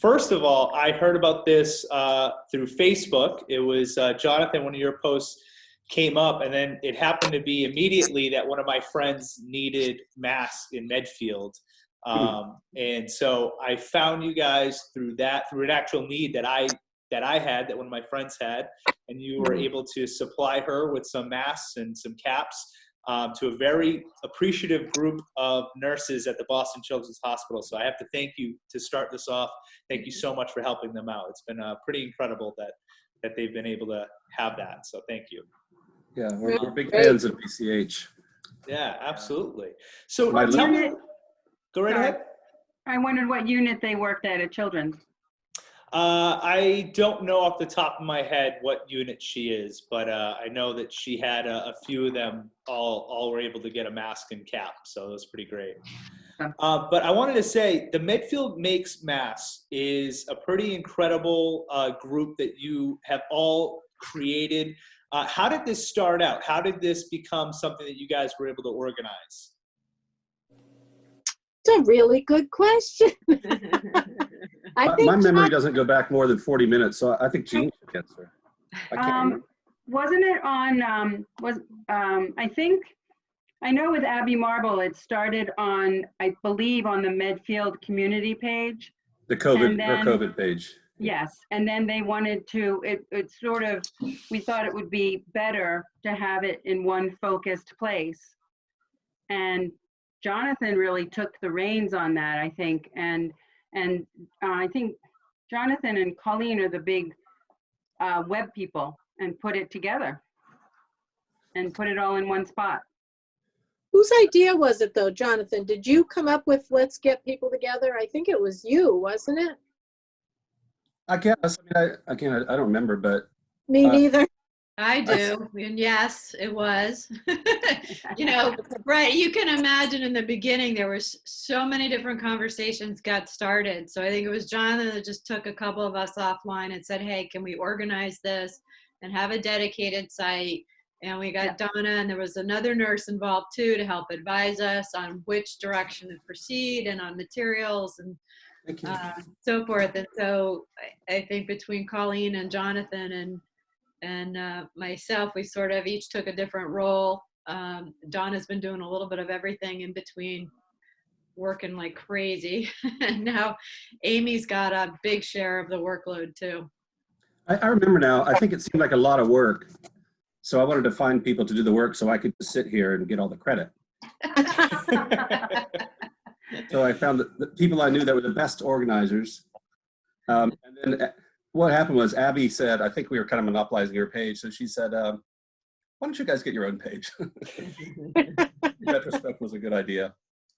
First of all, I heard about this through Facebook. It was Jonathan, one of your posts came up, and then it happened to be immediately that one of my friends needed masks in Medfield. And so I found you guys through an actual need that I had, that one of my friends had, and you were able to supply her with some masks and some caps to a very appreciative group of nurses at the Boston Children's Hospital. So I have to thank you to start this off. Thank you so much for helping them out. It's been pretty incredible that they've been able to have that. So thank you. Yeah, we're big fans of BCH. Yeah, absolutely. So tell me, go right ahead. I wondered what unit they worked at Children's. I don't know off the top of my head what unit she is, but I know that she had a few of them all were able to get a mask and cap, so it was pretty great. But I wanted to say the Medfield Makes Masks is a pretty incredible group that you have all created. How did this start out? How did this become something that you guys were able to organize? It's a really good question. I think my memory doesn't go back more than 40 minutes, so I think Jean should answer. I can't remember. Wasn't it on, I think, I know with Abby Marble, it started on, I believe, on the Medfield community page. The COVID page. Yes, and then they wanted to, it sort of, we thought it would be better to have it in one focused place. And Jonathan really took the reins on that, I think. And I think Jonathan and Colleen are the big web people and put it together and put it all in one spot. Whose idea was it though, Jonathan? Did you come up with let's get people together? I think it was you, wasn't it? I guess. I don't remember, but me neither. I do, and yes, it was. You know, right? You can imagine in the beginning there was so many different conversations got started. So I think it was Jonathan that just took a couple of us offline and said, "Hey, can we organize this and have a dedicated site?" And we got Donna, and there was another nurse involved too to help advise us on which direction to proceed and on materials and so forth. And so I think between Colleen and Jonathan and myself, we sort of each took a different role. Donna's been doing a little bit of everything in between, working like crazy. And now Amy's got a big share of the workload too. I remember now. I think it seemed like a lot of work. So I wanted to find people to do the work so I could just sit here and get all the credit. So I found the people I knew that were the best organizers. And then what happened was Abby said, I think we were kind of monopolizing her page. So she said, why don't you guys get your own page? In retrospect, was a good idea.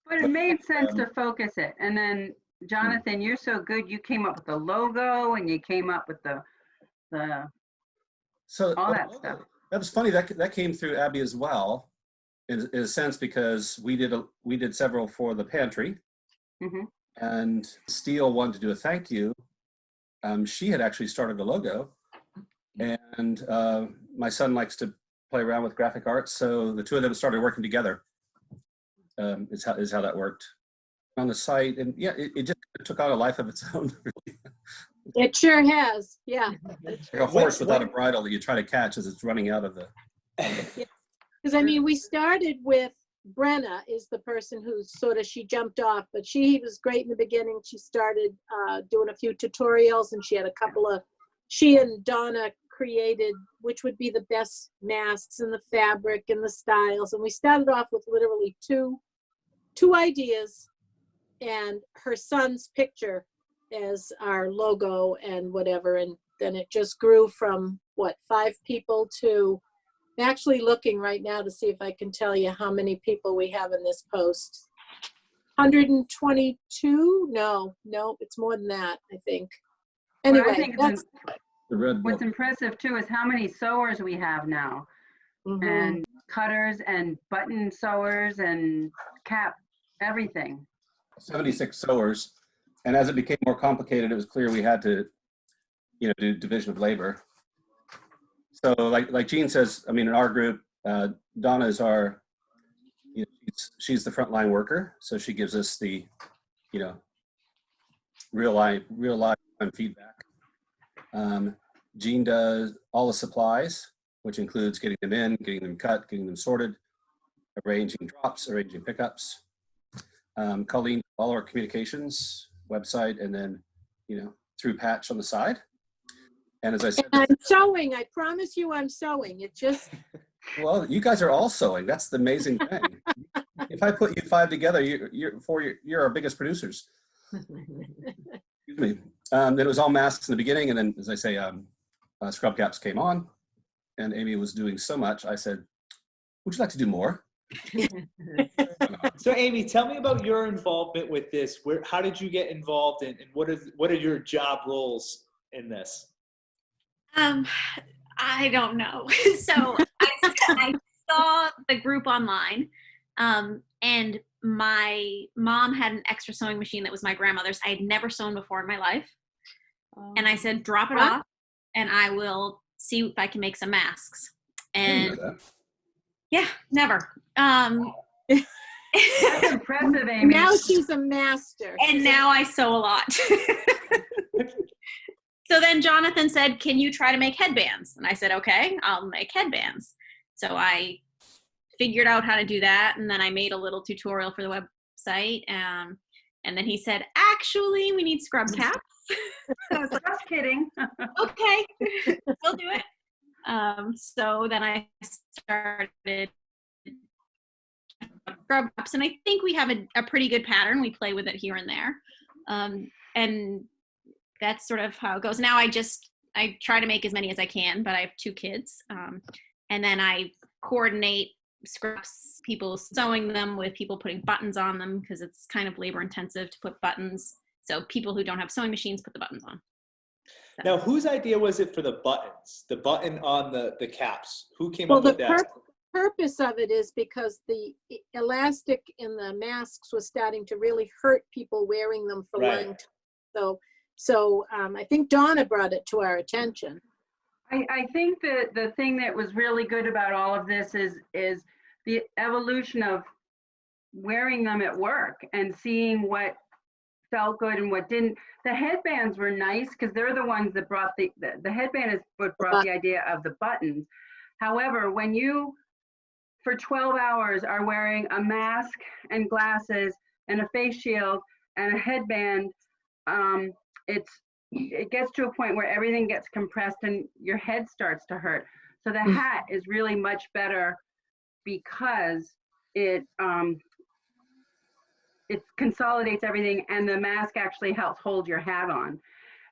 But it made sense to focus it. And then Jonathan, you're so good. You came up with the logo and you came up with the all that stuff. That was funny. That came through Abby as well, in a sense, because we did several for the pantry, and Steele wanted to do a thank you. She had actually started the logo, and my son likes to play around with graphic arts, so the two of them started working together. Is how that worked on the site, and yeah, it just took on a life of its own. Really. It sure has, yeah. Like a horse without a bridle that you try to catch as it's running out of the. Because I mean, we started with Brenna is the person who she jumped off, but she was great in the beginning. She started doing a few tutorials, and she had a couple of, she and Donna created which would be the best masks and the fabric and the styles. And we started off with literally two ideas and her son's picture as our logo and whatever. And then it just grew from 5 people to actually looking right now to see if I can tell you how many people we have in this post. 122? No, it's more than that, I think. Anyway, I think what's impressive too is how many sewers we have now, and cutters and button sewers and cap, everything. 76 sewers. And as it became more complicated, it was clear we had to, do division of labor. So like Jean says, I mean, in our group, Donna is our, she's the frontline worker. So she gives us the, real life feedback. Jean does all the supplies, which includes getting them in, getting them cut, getting them sorted, arranging drops, arranging pickups. Colleen, all our communications, website, and then, through Patch on the side. And as I said, And I'm sewing. I promise you I'm sewing. It just, well, you guys are all sewing. That's the amazing thing. If I put you five together, you're our biggest producers. Excuse me. Then it was all masks in the beginning, and then, as I say, scrub caps came on, and Amy was doing so much. I said, "Would you like to do more?" So Amy, tell me about your involvement with this. How did you get involved in, and what are your job roles in this? I don't know. So I saw the group online, and my mom had an extra sewing machine that was my grandmother's. I had never sewn before in my life. And I said, drop it off and I will see if I can make some masks. And yeah, never. That's impressive, Amy. now she's a master. And now I sew a lot. So then Jonathan said, can you try to make headbands? And I said, okay, I'll make headbands. So I figured out how to do that. And then I made a little tutorial for the website. And then he said, actually, we need scrub caps. I was like, Just kidding. okay, we'll do it. So then I started scrub caps, and I think we have a pretty good pattern. We play with it here and there. And that's sort of how it goes. Now I try to make as many as I can, but I have 2 kids. And then I coordinate scraps, people sewing them with people putting buttons on them, because it's kind of labor intensive to put buttons. So people who don't have sewing machines put the buttons on. So. Now, whose idea was it for the buttons? The button on the caps? Who came up with that? Purpose of it is because the elastic in the masks was starting to really hurt people wearing them for long time. So I think Donna brought it to our attention. I think that the thing that was really good about all of this is the evolution of wearing them at work and seeing what felt good and what didn't. The headbands were nice because they're the ones that brought the headband is what brought the idea of the buttons. However, when you for 12 hours are wearing a mask and glasses and a face shield and a headband, it gets to a point where everything gets compressed and your head starts to hurt. So the hat is really much better because it consolidates everything, and the mask actually helps hold your hat on.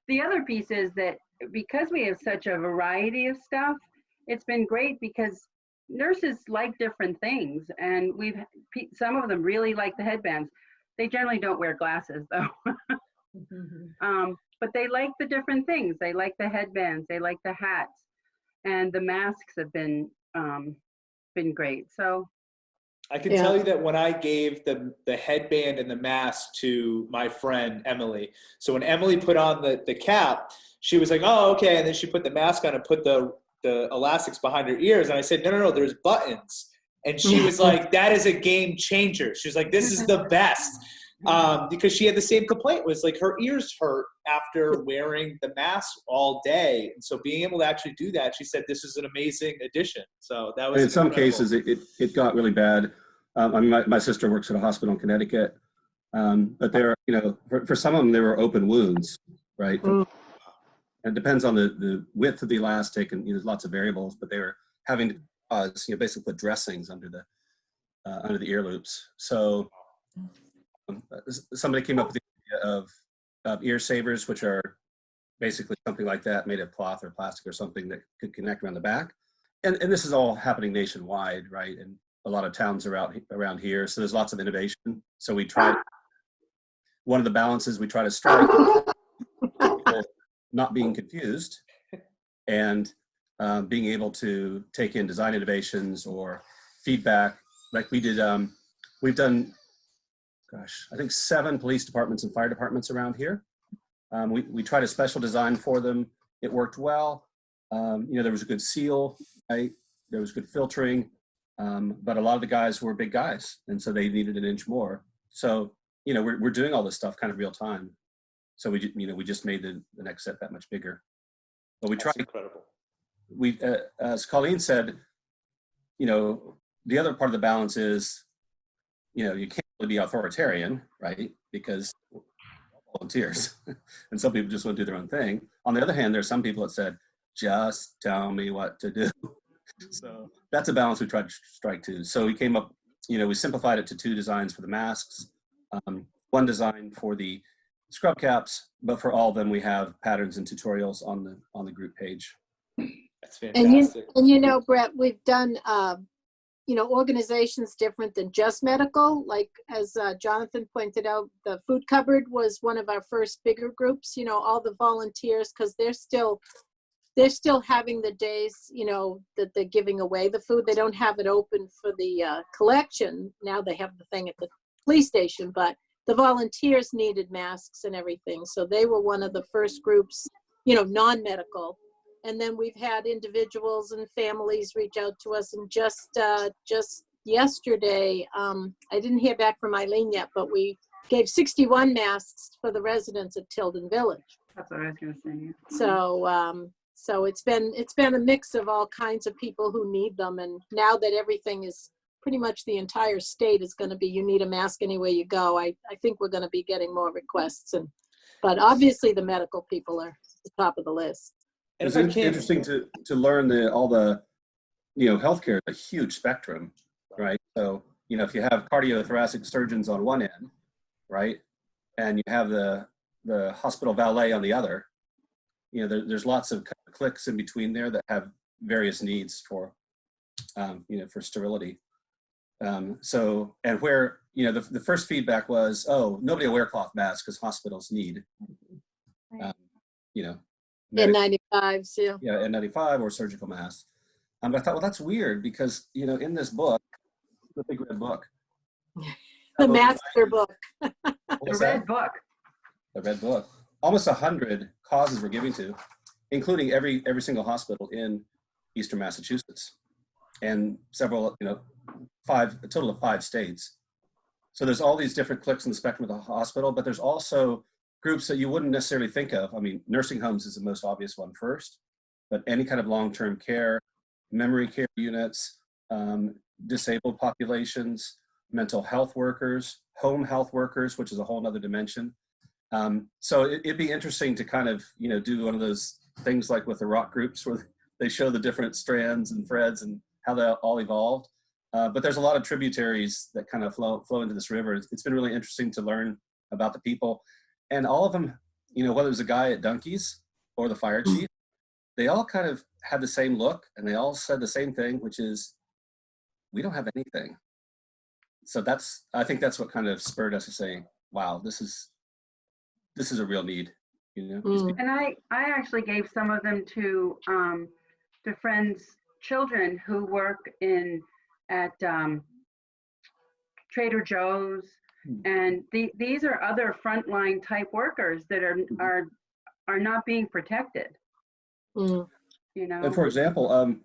The other piece is that because we have such a variety of stuff, it's been great because nurses like different things, and some of them really like the headbands. They generally don't wear glasses though. But they like the different things. They like the headbands, they like the hats, and the masks have been great. So I can tell you that when I gave the headband and the mask to my friend Emily, so when Emily put on the cap, she was like, oh, okay, and then she put the mask on and put the elastics behind her ears, and I said, no, there's buttons. And she was like, that is a game changer. She was like, this is the best. Because she had the same complaint, was like her ears hurt after wearing the mask all day. And so being able to actually do that, she said, this is an amazing addition. So that was in some cases it got really bad. I mean, my sister works at a hospital in Connecticut, but there, for some of them, there were open wounds, right? And it depends on the width of the elastic, and there's lots of variables, but they were having to basically put dressings under the ear loops. So somebody came up with the idea of ear savers, which are basically something like that, made of cloth or plastic or something that could connect around the back. And this is all happening nationwide, right? And a lot of towns around here. So there's lots of innovation. So one of the balances we try to strike is not being confused and being able to take in design innovations or feedback. Like we did, we've done, I think 7 police departments and fire departments around here. We tried a special design for them. It worked well. There was a good seal, right? There was good filtering, but a lot of the guys were big guys, and so they needed an inch more. So, we're doing all this stuff kind of real time. So we just made the next set that much bigger. But we That's tried. incredible. We, as Colleen said, the other part of the balance is, you can't really be authoritarian, right? Because we're all volunteers, and some people just want to do their own thing. On the other hand, there's some people that said, "Just tell me what to do." So that's a balance we tried to strike too. So we came up, we simplified it to 2 designs for the masks, 1 design for the scrub caps, but for all of them we have patterns and tutorials on the group page. That's fantastic. And Brett, we've done organizations different than just medical. Like as Jonathan pointed out, the food cupboard was one of our first bigger groups. All the volunteers, because they're still having the days, that they're giving away the food. They don't have it open for the collection. Now they have the thing at the police station, but the volunteers needed masks and everything. So they were one of the first groups, non-medical. And then we've had individuals and families reach out to us. And just yesterday, I didn't hear back from Eileen yet, but we gave 61 masks for the residents at Tilden Village. That's what I was going to say. So it's been a mix of all kinds of people who need them. And now that everything is pretty much the entire state is going to be, you need a mask anywhere you go. I think we're going to be getting more requests. But obviously the medical people are at the top of the list. It's interesting to learn all the, healthcare is a huge spectrum, right? So, if you have cardiothoracic surgeons on one end, right, and you have the hospital valet on the other, there's lots of clicks in between there that have various needs for, for sterility. So, and where, the first feedback was, oh, nobody will wear cloth masks because hospitals need, N95s, yeah. Yeah, N95 or surgical masks. I thought, well, that's weird because, in this book, the big red book. The master book. The red book. The red book. Almost 100 causes we're giving to, including every single hospital in Eastern Massachusetts and several, a total of 5 states. So there's all these different clicks in the spectrum of the hospital, but there's also groups that you wouldn't necessarily think of. I mean, nursing homes is the most obvious one first, but any kind of long-term care, memory care units, disabled populations, mental health workers, home health workers, which is a whole nother dimension. So it'd be interesting to kind of, do one of those things like with the rock groups where they show the different strands and threads and how they all evolved. But there's a lot of tributaries that kind of flow into this river. It's been really interesting to learn about the people. And all of them, whether it was a guy at Dunkies or the fire chief, they all kind of had the same look and they all said the same thing, which is, we don't have anything. So I think that's what kind of spurred us to say, wow, this is a real need, And I actually gave some of them to friends' children who work at Trader Joe's. And these are other frontline type workers that are not being protected. And for example,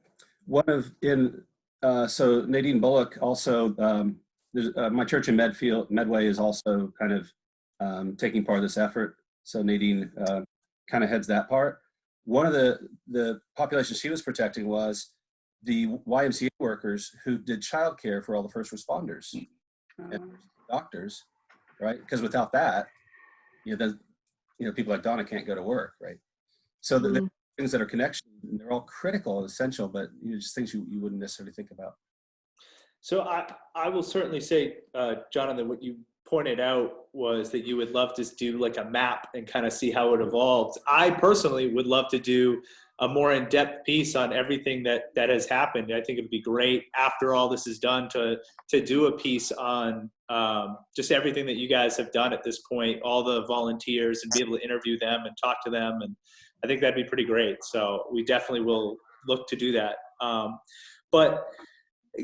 so Nadine Bullock also, my church in Medfield, Medway is also kind of taking part of this effort. So Nadine kind of heads that part. One of the populations she was protecting was the YMCA workers who did childcare for all the first responders. And doctors, right? Because without that, people like Donna can't go to work, right? So the things that are connections, they're all critical and essential, but just things you wouldn't necessarily think about. So I will certainly say, Jonathan, what you pointed out was that you would love to do like a map and kind of see how it evolved. I personally would love to do a more in-depth piece on everything that has happened. I think it would be great after all this is done to do a piece on just everything that you guys have done at this point, all the volunteers, and be able to interview them and talk to them. And I think that'd be pretty great. So we definitely will look to do that. But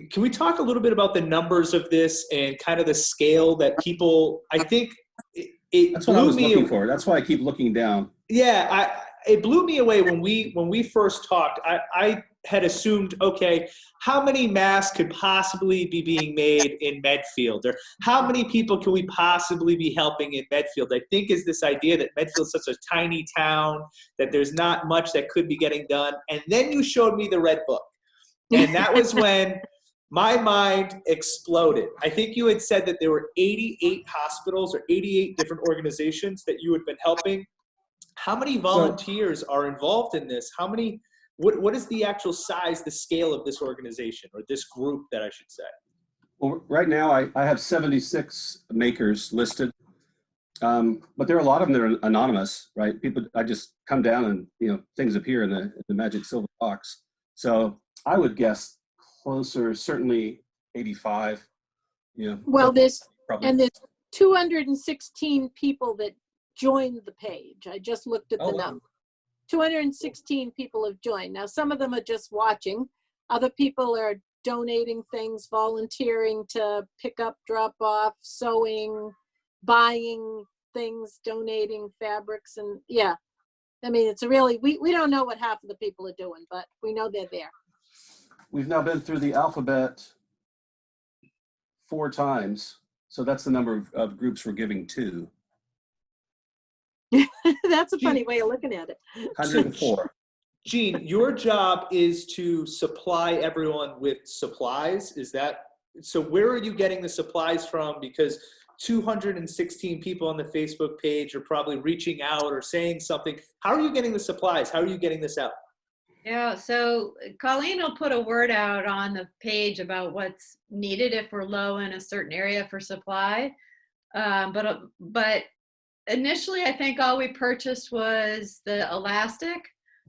can we talk a little bit about the numbers of this and kind of the scale that people, I think that's what I was looking for. That's why I keep looking down. Yeah, it blew me away when we first talked. I had assumed, okay, how many masks could possibly be being made in Medfield, or how many people can we possibly be helping in Medfield? I think is this idea that Medfield's such a tiny town that there's not much that could be getting done. And then you showed me the red book. And that was when my mind exploded. I think you had said that there were 88 hospitals or 88 different organizations that you had been helping. How many volunteers are involved in this? How many, what is the actual size, the scale of this organization, or this group that I should say? Well, right now I have 76 makers listed, but there are a lot of them that are anonymous, right? People, I just come down and, you know, things appear in the magic silver box. So I would guess closer, certainly 85, you know. Well, there's 216 people that joined the page. I just looked at the number. 216 people have joined. Now, some of them are just watching. Other people are donating things, volunteering to pick up, drop off, sewing, buying things, donating fabrics, and yeah. I mean, it's a really, we don't know what half of the people are doing, but we know they're there. We've now been through the alphabet 4 times. So that's the number of groups we're giving to. That's a funny way of looking at it. 104. Jean, your job is to supply everyone with supplies. Is that, so where are you getting the supplies from? Because 216 people on the Facebook page are probably reaching out or saying something. How are you getting the supplies? How are you getting this out? Yeah, so Colleen will put a word out on the page about what's needed if we're low in a certain area for supply. But initially, I think all we purchased was the elastic,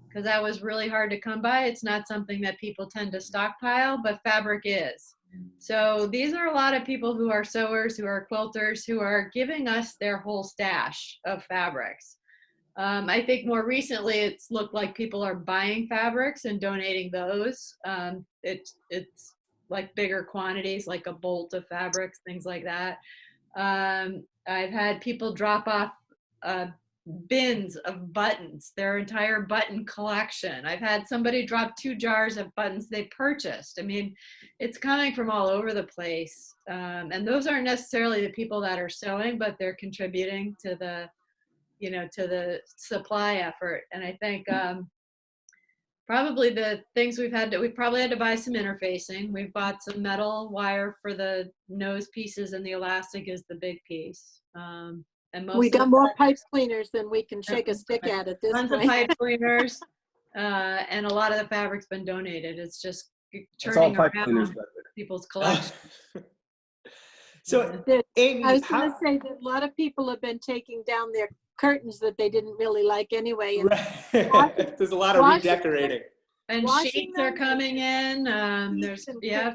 because that was really hard to come by. It's not something that people tend to stockpile, but fabric is. So these are a lot of people who are sewers, who are quilters, who are giving us their whole stash of fabrics. I think more recently it's looked like people are buying fabrics and donating those. It's like bigger quantities, like a bolt of fabrics, things like that. I've had people drop off bins of buttons, their entire button collection. I've had somebody drop 2 jars of buttons they purchased. I mean, it's coming from all over the place. And those aren't necessarily the people that are sewing, but they're contributing to the, you know, to the supply effort. And I think probably the things we've probably had to buy some interfacing. We've bought some metal wire for the nose pieces, and the elastic is the big piece. And most we got more pipe cleaners than we can shake a stick at this tons point. of pipe cleaners, and a lot of the fabric's been donated. It's just turning around people's collection. So, Amy, I was going to say that a lot of people have been taking down their curtains that they didn't really like anyway. And right. There's a lot of redecorating. And sheets are coming in. There's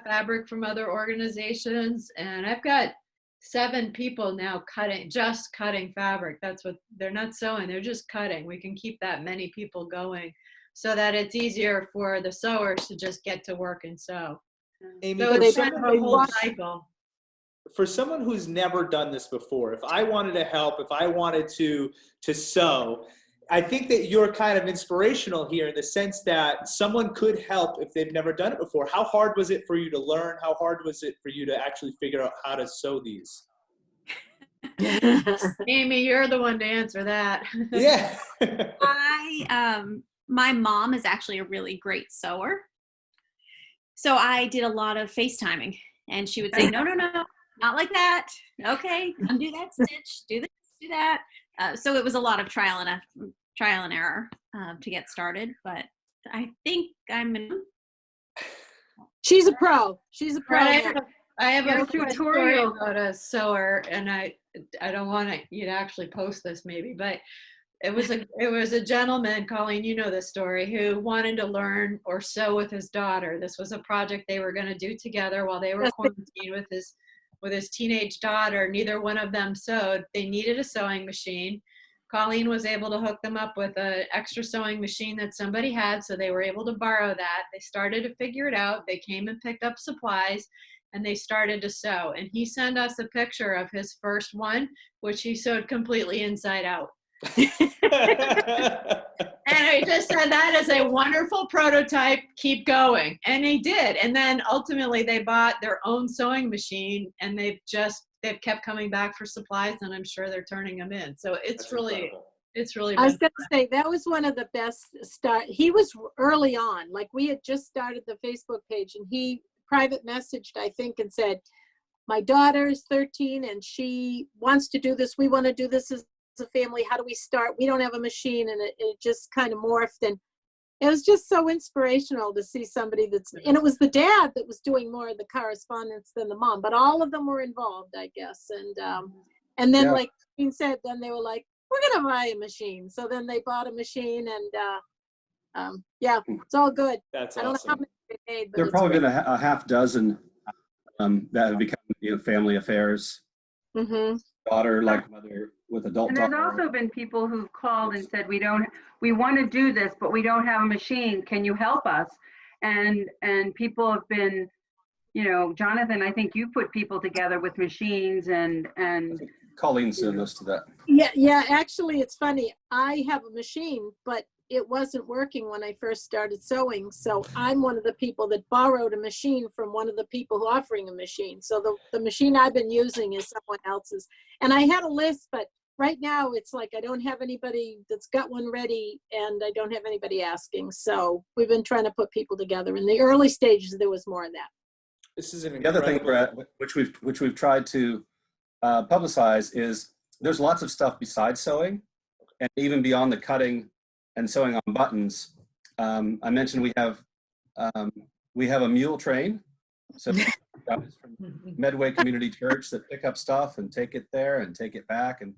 fabric from other organizations, and I've got 7 people now just cutting fabric. That's what, they're not sewing, they're just cutting. We can keep that many people going so that it's easier for the sewers to just get to work and sew. Amy, so it's kind of a whole cycle. For someone who's never done this before, if I wanted to help, if I wanted to sew, I think that you're kind of inspirational here in the sense that someone could help if they've never done it before. How hard was it for you to learn? How hard was it for you to actually figure out how to sew these? Amy, you're the one to answer that. Yeah. My mom is actually a really great sewer. So I did a lot of FaceTiming, and she would say, no, not like that. Okay, undo that stitch, do this, do that. So it was a lot of trial and error to get started, but I think She's a pro. She's a pro. I have a tutorial about a sewer, and I don't want you to actually post this maybe, but it was a gentleman, Colleen, you know this story, who wanted to learn or sew with his daughter. This was a project they were going to do together while they were quarantined with his teenage daughter. Neither one of them sewed. They needed a sewing machine. Colleen was able to hook them up with an extra sewing machine that somebody had, so they were able to borrow that. They started to figure it out. They came and picked up supplies, and they started to sew. And he sent us a picture of his first one, which he sewed completely inside out. And I just said, that is a wonderful prototype. Keep going. And they did. And then ultimately they bought their own sewing machine, and they've kept coming back for supplies, and I'm sure they're turning them in. So it's really I was been going to say, that was one of the best start. He was early on, like we had just started the Facebook page, and he private messaged, I think, and said, my daughter is 13 and she wants to do this. We want to do this as a family. How do we start? We don't have a machine. And it just kind of morphed. And it was just so inspirational to see somebody and it was the dad that was doing more of the correspondence than the mom, but all of them were involved, I guess. And then, like Jean said, then they were like, we're going to buy a machine. So then they bought a machine, and it's all good. That's I don't awesome. know how many they made, but There have probably been a half dozen that have become family affairs. Mm-hmm. Daughter like mother with adult And there's daughter. also been people who've called and said, we want to do this, but we don't have a machine. Can you help us? And people have been, Jonathan, I think you put people together with machines and Colleen sent us to that. Yeah, actually, it's funny. I have a machine, but it wasn't working when I first started sewing. So I'm one of the people that borrowed a machine from one of the people who offering a machine. So the machine I've been using is someone else's. And I had a list, but right now it's like I don't have anybody that's got one ready, and I don't have anybody asking. So we've been trying to put people together. In the early stages, there was more of that. This is an The other thing, Brett, which we've tried to publicize is there's lots of stuff besides sewing, and even beyond the cutting and sewing on buttons. I mentioned we have a mule train. So from Medway Community Church that pick up stuff and take it there and take it back. And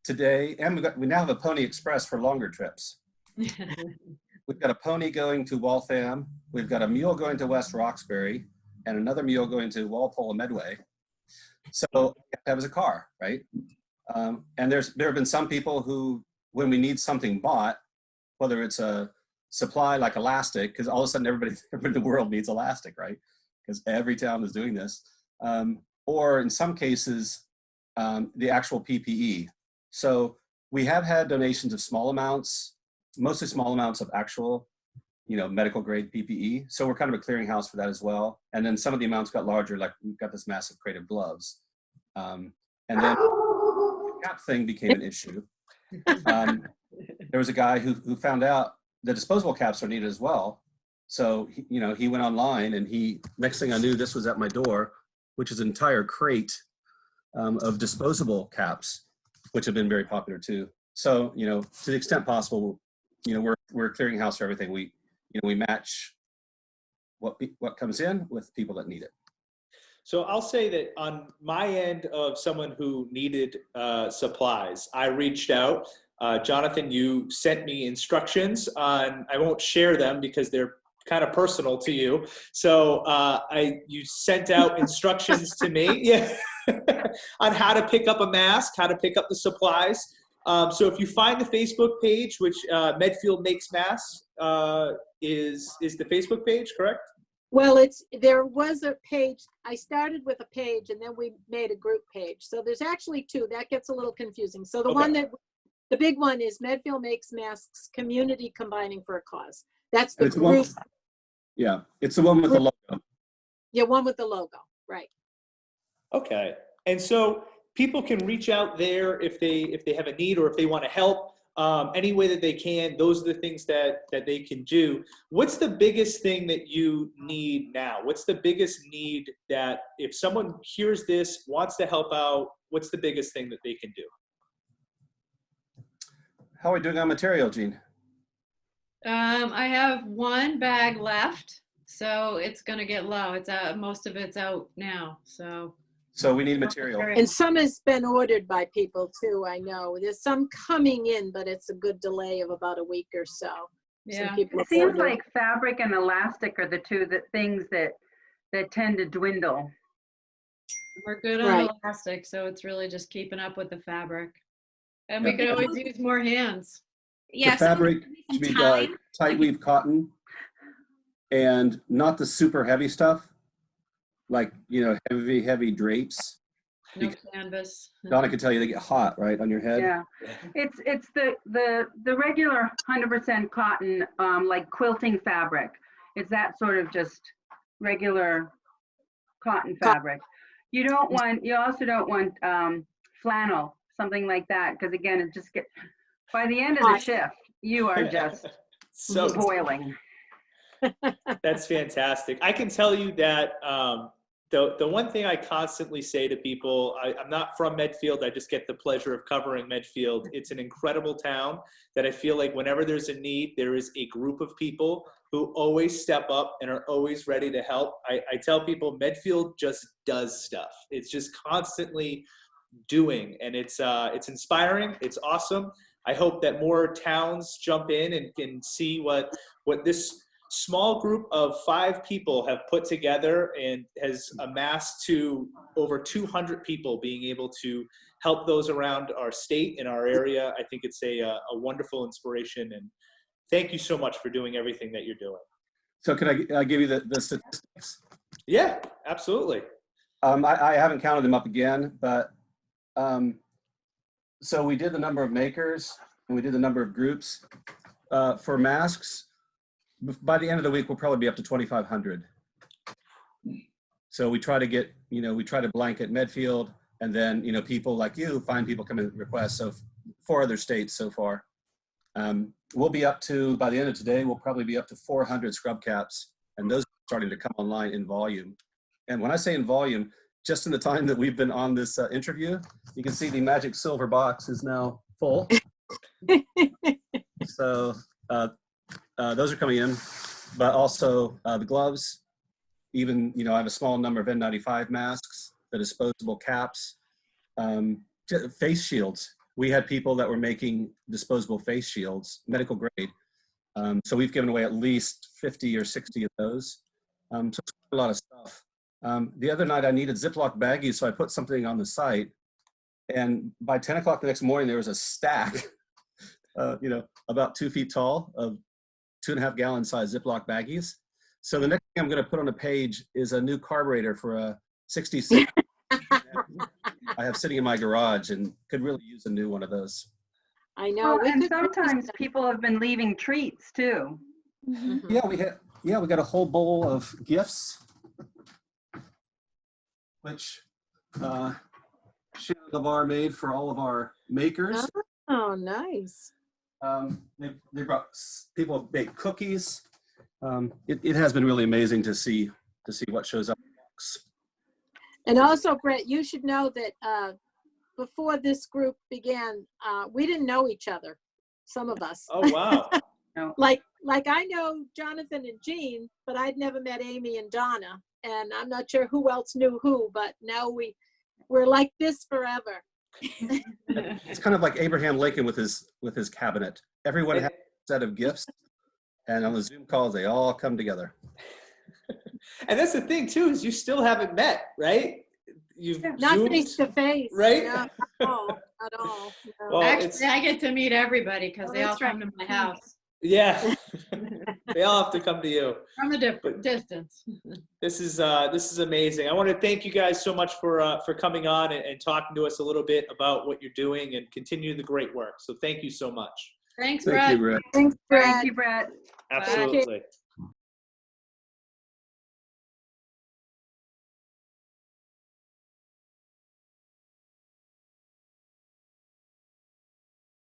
today, and we now have a Pony Express for longer trips. We've got a pony going to Waltham. We've got a mule going to West Roxbury, and another mule going to Walpole and Medway. So that was a car, right? And there have been some people who, when we need something bought, whether it's a supply like elastic, because all of a sudden everybody in the world needs elastic, right? Because every town is doing this. Or in some cases, the actual PPE. So we have had donations of small amounts, mostly small amounts of actual, medical grade PPE. So we're kind of a clearinghouse for that as well. And then some of the amounts got larger, like we've got this massive crate of gloves. And then the cap thing became an issue. There was a guy who found out the disposable caps are needed as well. So, he went online, and next thing I knew, this was at my door, which is an entire crate of disposable caps, which have been very popular too. So, to the extent possible, we're a clearinghouse for everything. We match what comes in with people that need it. So I'll say that on my end of someone who needed supplies, I reached out. Jonathan, you sent me instructions on, I won't share them because they're kind of personal to you. So you sent out instructions to me on how to pick up a mask, how to pick up the supplies. So if you find the Facebook page, which Medfield Makes Masks is the Facebook page, correct? Well, there was a page. I started with a page, and then we made a group page. So there's actually two. That gets a little confusing. So the big one is Medfield Makes Masks Community Combining for a Cause. That's the group. Yeah, it's the one with the logo. Yeah, one with the logo, right. Okay. And so people can reach out there if they have a need or if they want to help. Any way that they can. Those are the things that they can do. What's the biggest thing that you need now? What's the biggest need that if someone hears this, wants to help out, what's the biggest thing that they can do? How are we doing on material, Jean? I have one bag left, so it's going to get low. It's out. Most of it's out now. So we need material. And some has been ordered by people too, I know. There's some coming in, but it's a good delay of about a week or so. Yeah. It seems like fabric and elastic are the two things that tend to dwindle. We're good on elastic, so it's really just keeping up with the fabric. And we could always use more hands. Yeah, the fabric should be tight weave cotton, and not the super heavy stuff, like heavy drapes. No canvas. Donna can tell you they get hot, right, on your head. Yeah, it's the regular 100% cotton, like quilting fabric. It's that sort of just regular cotton fabric. You also don't want flannel, something like that, because again, it just gets, by the end of the shift, you are just So boiling. that's fantastic. I can tell you that the one thing I constantly say to people, I'm not from Medfield. I just get the pleasure of covering Medfield. It's an incredible town that I feel like whenever there's a need, there is a group of people who always step up and are always ready to help. I tell people Medfield just does stuff. It's just constantly doing, and it's inspiring. It's awesome. I hope that more towns jump in and can see what this small group of 5 people have put together and has amassed to over 200 people being able to help those around our state and our area. I think it's a wonderful inspiration, and thank you so much for doing everything that you're doing. So can I give you the statistics? Yeah, absolutely. I haven't counted them up again, but so we did the number of makers and we did the number of groups. For masks, by the end of the week, we'll probably be up to 2,500. So we try to get, we try to blanket Medfield, and then, people like you find people come in with requests. So 4 other states so far. We'll be up to, by the end of today, we'll probably be up to 400 scrub caps, and those are starting to come online in volume. And when I say in volume, just in the time that we've been on this interview, you can see the magic silver box is now full. So those are coming in, but also the gloves, even, I have a small number of N95 masks, the disposable caps, face shields. We had people that were making disposable face shields, medical grade. So we've given away at least 50 or 60 of those. So it's a lot of stuff. The other night I needed Ziploc baggies, so I put something on the site, and by 10 o'clock the next morning, there was a stack, about 2 feet tall of 2.5 gallon size Ziploc baggies. So the next thing I'm going to put on the page is a new carburetor for a 66. I have sitting in my garage and could really use a new one of those. I know. Well, and sometimes people have been leaving treats too. Yeah, we got a whole bowl of gifts, which Shannon LeVar made for all of our makers. Oh, nice. They brought, people have baked cookies. It has been really amazing to see what shows up in the box. And also, Brett, you should know that before this group began, we didn't know each other, some of us. Oh, wow. Like I know Jonathan and Jean, but I'd never met Amy and Donna, and I'm not sure who else knew who, but now we're like this forever. It's kind of like Abraham Lincoln with his cabinet. Everyone has a set of gifts, and on the Zoom calls, they all come together. And that's the thing too, is you still haven't met, right? You've Not Zoomed, face to face, right? No, at all. No. Well, Actually, I get to meet everybody because they all that's right. come to my house yeah, they all have to come to you. from a different distance. This is amazing. I want to thank you guys so much for coming on and talking to us a little bit about what you're doing and continue the great work. So thank you so much. Thanks, Thank Brett. you, Brett. Thanks, Brett. Thank you, Brett. Absolutely.